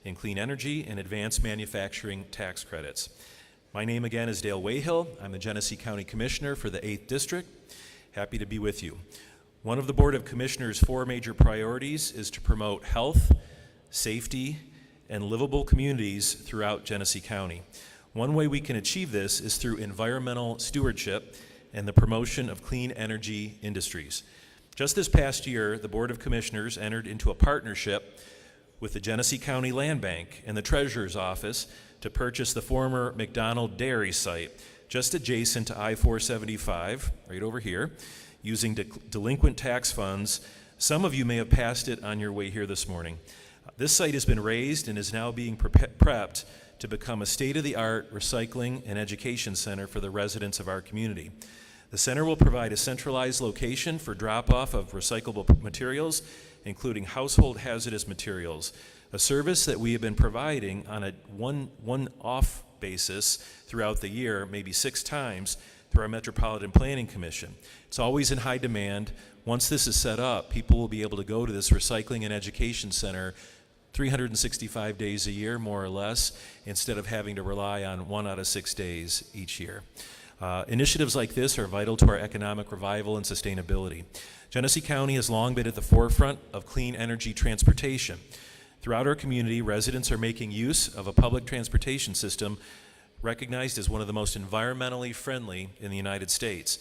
in clean energy and advanced manufacturing tax credits. My name again is Dale Wayhill. I'm the Genesee County Commissioner for the 8th District. Happy to be with you. One of the Board of Commissioners' 4 major priorities is to promote health, safety, and livable communities throughout Genesee County. One way we can achieve this is through environmental stewardship and the promotion of clean energy industries. Just this past year, the Board of Commissioners entered into a partnership with the Genesee County Land Bank and the Treasurer's Office to purchase the former McDonald Dairy site just adjacent to I-475, right over here, using delinquent tax funds. Some of you may have passed it on your way here this morning. This site has been raised and is now being prepped to become a state-of-the-art recycling and education center for the residents of our community. The center will provide a centralized location for drop-off of recyclable materials, including household hazardous materials, a service that we have been providing on a one-off basis throughout the year, maybe 6 times, through our Metropolitan Planning Commission. It's always in high demand. Once this is set up, people will be able to go to this recycling and education center 365 days a year, more or less, instead of having to rely on 1 out of 6 days each year. Initiatives like this are vital to our economic revival and sustainability. Genesee County has long been at the forefront of clean energy transportation. Throughout our community, residents are making use of a public transportation system recognized as one of the most environmentally friendly in the United States.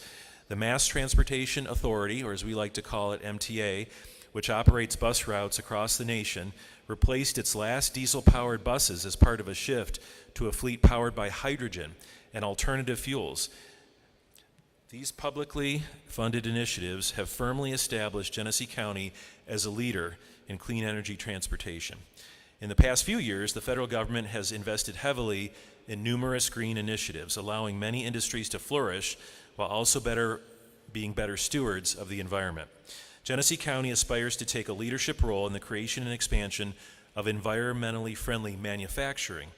The Mass Transportation Authority, or as we like to call it, MTA, which operates bus routes across the nation, replaced its last diesel-powered buses as part of a shift to a fleet powered by hydrogen and alternative fuels. These publicly funded initiatives have firmly established Genesee County as a leader in clean energy transportation. In the past few years, the federal government has invested heavily in numerous green initiatives, allowing many industries to flourish while also being better stewards of the environment. Genesee County aspires to take a leadership role in the creation and expansion of environmentally friendly manufacturing,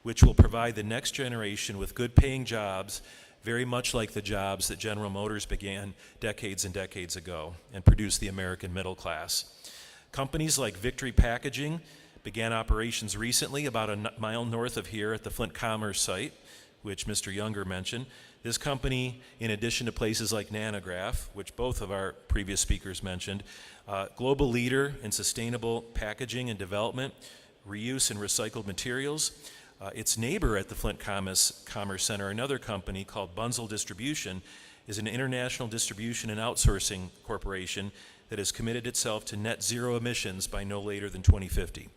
which will provide the next generation with good-paying jobs, very much like the jobs that General Motors began decades and decades ago and produced the American middle class. Companies like Victory Packaging began operations recently about a mile north of here at the Flint Commerce site, which Mr. Younger mentioned. This company, in addition to places like Nanograph, which both of our previous speakers mentioned, global leader in sustainable packaging and development, reuse and recycled materials. Its neighbor at the Flint Commerce Center, another company called Bunzl Distribution, is an international distribution and outsourcing corporation that has committed itself to net zero emissions by no later than 2050.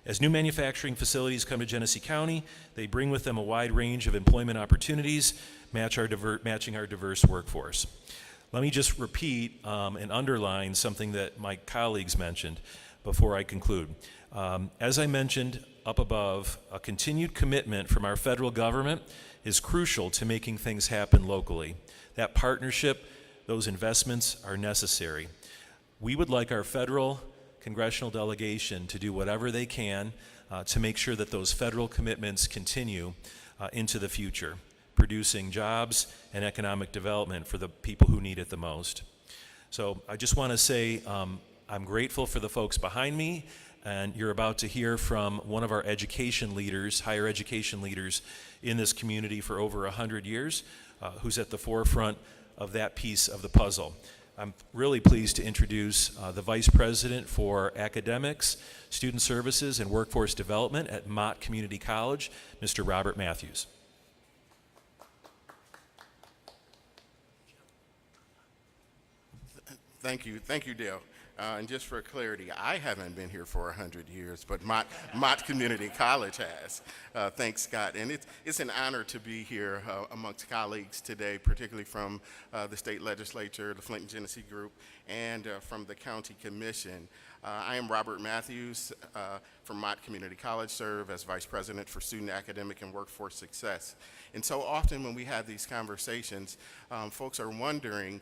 As new manufacturing facilities come to Genesee County, they bring with them a wide range of employment opportunities, matching our diverse workforce. Let me just repeat and underline something that my colleagues mentioned before I conclude. As I mentioned up above, a continued commitment from our federal government is crucial to making things happen locally. That partnership, those investments are necessary. We would like our federal congressional delegation to do whatever they can to make sure that those federal commitments continue into the future, producing jobs and economic development for the people who need it the most. So I just want to say I'm grateful for the folks behind me, and you're about to hear from one of our education leaders, higher education leaders in this community for over 100 years, who's at the forefront of that piece of the puzzle. I'm really pleased to introduce the Vice President for Academics, Student Services, and Workforce Development at Mott Community College, Mr. Robert Matthews. Thank you, Dale. And just for clarity, I haven't been here for 100 years, but Mott Community College has. Thanks, Scott. And it's an honor to be here amongst colleagues today, particularly from the state legislature, the Flint and Genesee group, and from the county commission. I am Robert Matthews from Mott Community College, serve as Vice President for Student Academic and Workforce Success. And so often when we have these conversations, folks are wondering,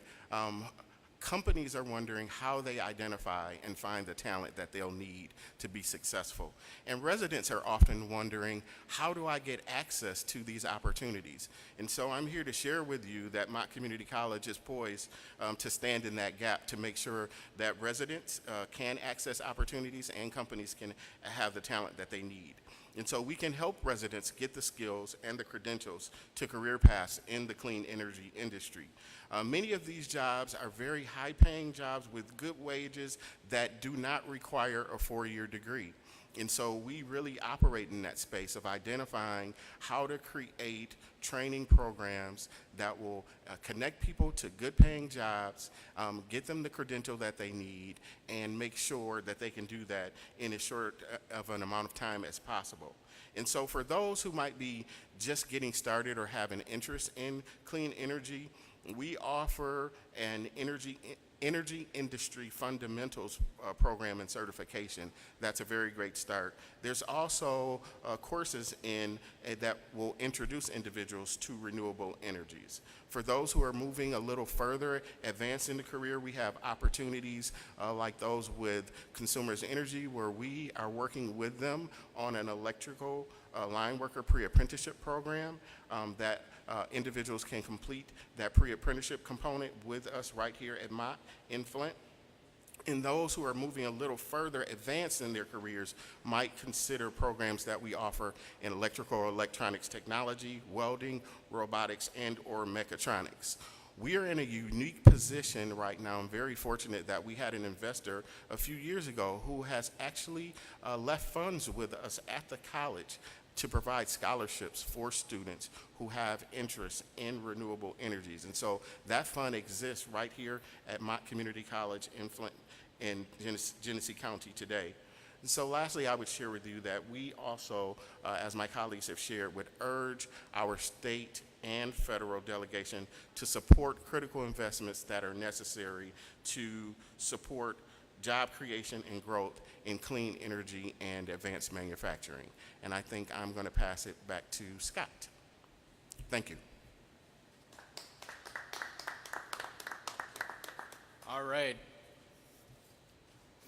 Companies are wondering how they identify and find the talent that they'll need to be successful. And residents are often wondering, how do I get access to these opportunities? And so I'm here to share with you that Mott Community College is poised to stand in that gap to make sure that residents can access opportunities and companies can have the talent that they need. And so we can help residents get the skills and the credentials to career paths in the clean energy industry. Many of these jobs are very high-paying jobs with good wages that do not require a 4-year degree. And so we really operate in that space of identifying how to create training programs that will connect people to good-paying jobs, get them the credential that they need, and make sure that they can do that in as short of an amount of time as possible. And so for those who might be just getting started or have an interest in clean energy, we offer an energy industry fundamentals program and certification. That's a very great start. There's also courses that will introduce individuals to renewable energies. For those who are moving a little further, advanced in the career, we have opportunities like those with Consumers Energy, where we are working with them on an electrical line worker pre-apprenticeship program that individuals can complete that pre-apprenticeship component with us right here at Mott in Flint. And those who are moving a little further advanced in their careers might consider programs that we offer in electrical or electronics technology, welding, robotics, and or mechatronics. We are in a unique position right now. I'm very fortunate that we had an investor a few years ago who has actually left funds with us at the college to provide scholarships for students who have interest in renewable energies. And so that fund exists right here at Mott Community College in Flint, in Genesee County today. And so lastly, I would share with you that we also, as my colleagues have shared, would urge our state and federal delegation to support critical investments that are necessary to support job creation and growth in clean energy and advanced manufacturing. And I think I'm going to pass it back to Scott. Thank you. All right.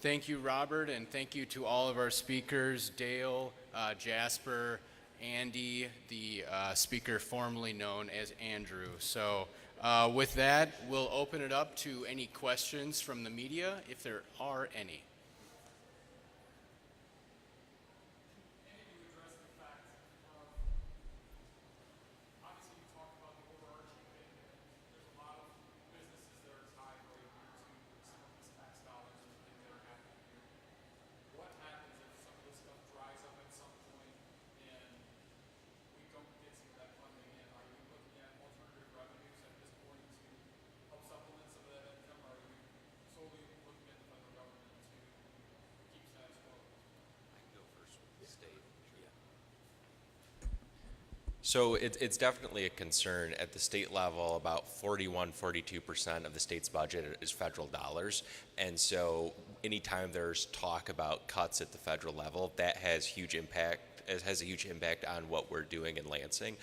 Thank you, Robert, and thank you to all of our speakers, Dale, Jasper, Andy, the speaker formerly known as Andrew. So with that, we'll open it up to any questions from the media, if there are any. So it's definitely a concern at the state level. About 42% of the state's budget is federal dollars. And so anytime there's talk about cuts at the federal level, that has huge impact. It has a huge impact on what we're doing in Lansing.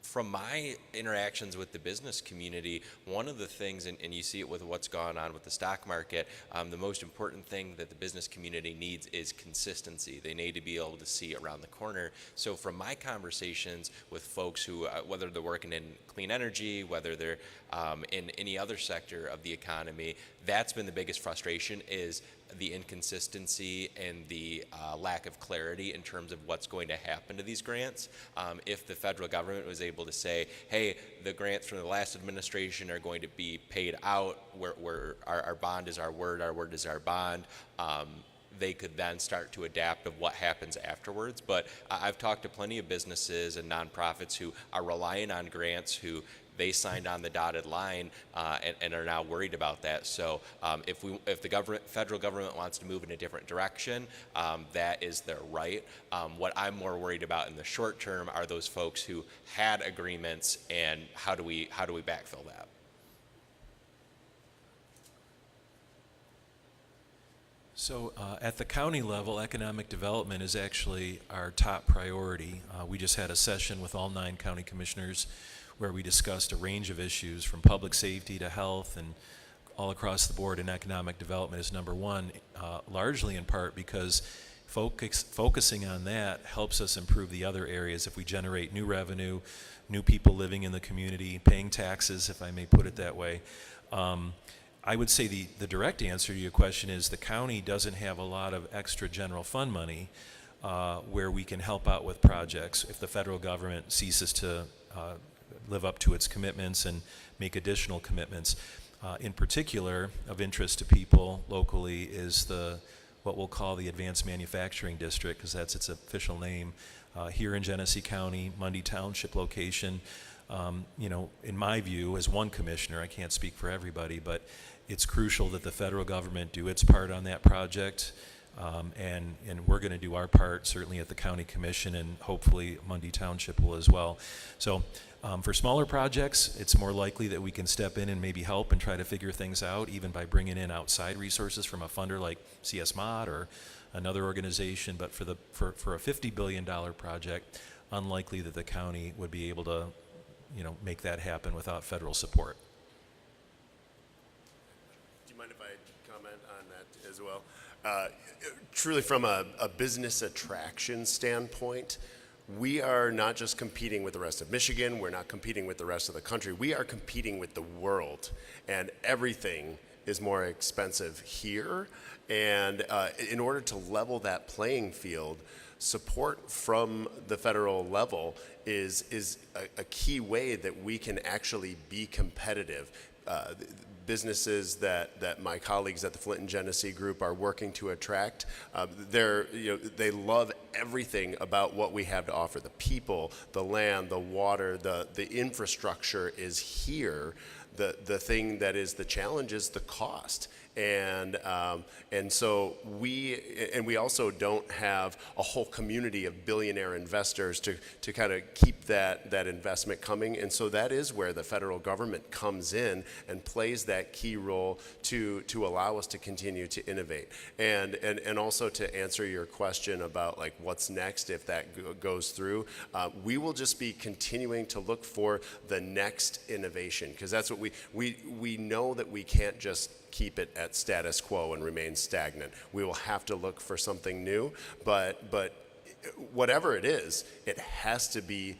From my interactions with the business community, one of the things, and you see it with what's gone on with the stock market, the most important thing that the business community needs is consistency. They need to be able to see around the corner. So from my conversations with folks who, whether they're working in clean energy, whether they're in any other sector of the economy, that's been the biggest frustration, is the inconsistency and the lack of clarity in terms of what's going to happen to these grants. If the federal government was able to say, hey, the grants from the last administration are going to be paid out, where our bond is our word is our bond, they could then start to adapt of what happens afterwards. But I've talked to plenty of businesses and nonprofits who are relying on grants, who they signed on the dotted line and are now worried about that. So if the federal government wants to move in a different direction, that is their right. What I'm more worried about in the short term are those folks who had agreements, and how do we backfill that? So at the county level, economic development is actually our top priority. We just had a session with all 9 county commissioners where we discussed a range of issues from public safety to health and all across the board in economic development is number one, largely in part because focusing on that helps us improve the other areas. If we generate new revenue, new people living in the community, paying taxes, if I may put it that way. I would say the direct answer to your question is the county doesn't have a lot of extra general fund money where we can help out with projects if the federal government ceases to live up to its commitments and make additional commitments. In particular, of interest to people locally is what we'll call the Advanced Manufacturing District, because that's its official name, here in Genesee County, Mundy Township location. In my view, as one commissioner, I can't speak for everybody, but it's crucial that the federal government do its part on that project, and we're going to do our part, certainly at the county commission, and hopefully Mundy Township will as well. So for smaller projects, it's more likely that we can step in and maybe help and try to figure things out, even by bringing in outside resources from a funder like CSMOD or another organization. But for a $50 billion project, unlikely that the county would be able to make that happen without federal support. Do you mind if I comment on that as well? Truly, from a business attraction standpoint, we are not just competing with the rest of Michigan, we're not competing with the rest of the country, we are competing with the world, and everything is more expensive here. And in order to level that playing field, support from the federal level is a key way that we can actually be competitive. Businesses that my colleagues at the Flint and Genesee Group are working to attract, they love everything about what we have to offer. The people, the land, the water, the infrastructure is here. The thing that is the challenge is the cost. And so we also don't have a whole community of billionaire investors to kind of keep that investment coming. And so that is where the federal government comes in and plays that key role to allow us to continue to innovate. And also to answer your question about like what's next if that goes through, we will just be continuing to look for the next innovation, because that's what we know that we can't just keep it at status quo and remain stagnant. We will have to look for something new, but whatever it is, it has to be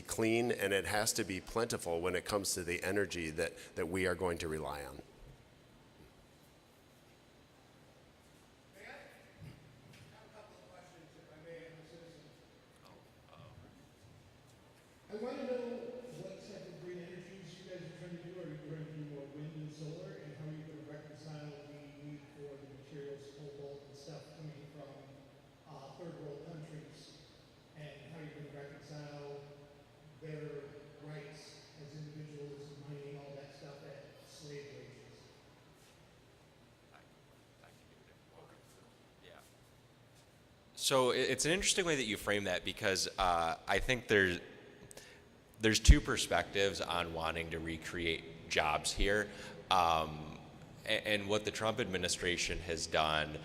clean, and it has to be plentiful when it comes to the energy that we are going to rely on. I want to know what type of green energies you guys are trying to do. Are you trying to do more wind and solar, and how are you going to reconcile the need for the materials, cobalt and stuff coming from third world countries, and how are you going to reconcile their rights as individuals and mining all that stuff at slave wages? So it's an interesting way that you frame that, because I think there's two perspectives on wanting to recreate jobs here. And what the Trump administration has done,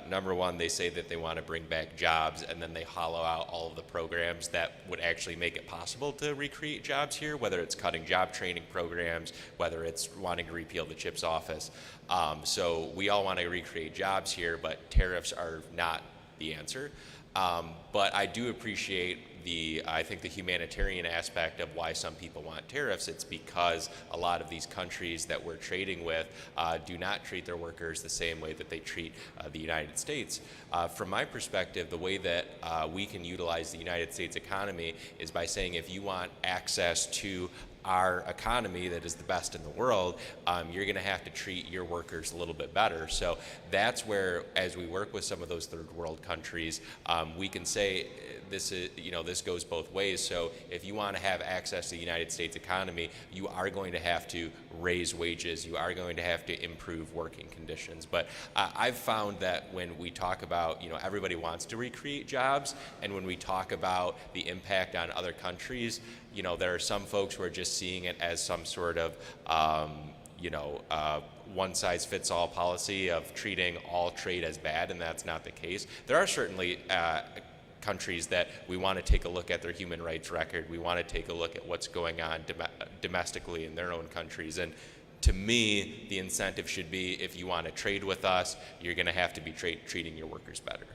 number one, they say that they want to bring back jobs, and then they hollow out all of the programs that would actually make it possible to recreate jobs here, whether it's cutting job training programs, whether it's wanting to repeal the CHIPS office. So we all want to recreate jobs here, but tariffs are not the answer. But I do appreciate I think the humanitarian aspect of why some people want tariffs. It's because a lot of these countries that we're trading with do not treat their workers the same way that they treat the United States. From my perspective, the way that we can utilize the United States economy is by saying, if you want access to our economy that is the best in the world, you're going to have to treat your workers a little bit better. So that's where, as we work with some of those third world countries, we can say this goes both ways. So if you want to have access to the United States economy, you are going to have to raise wages. You are going to have to improve working conditions. But I've found that when we talk about, everybody wants to recreate jobs, and when we talk about the impact on other countries, there are some folks who are just seeing it as some sort of, one-size-fits-all policy of treating all trade as bad, and that's not the case. There are certainly countries that we want to take a look at their human rights record. We want to take a look at what's going on domestically in their own countries, and To me, the incentive should be if you want to trade with us, you're going to have to be treating your workers better.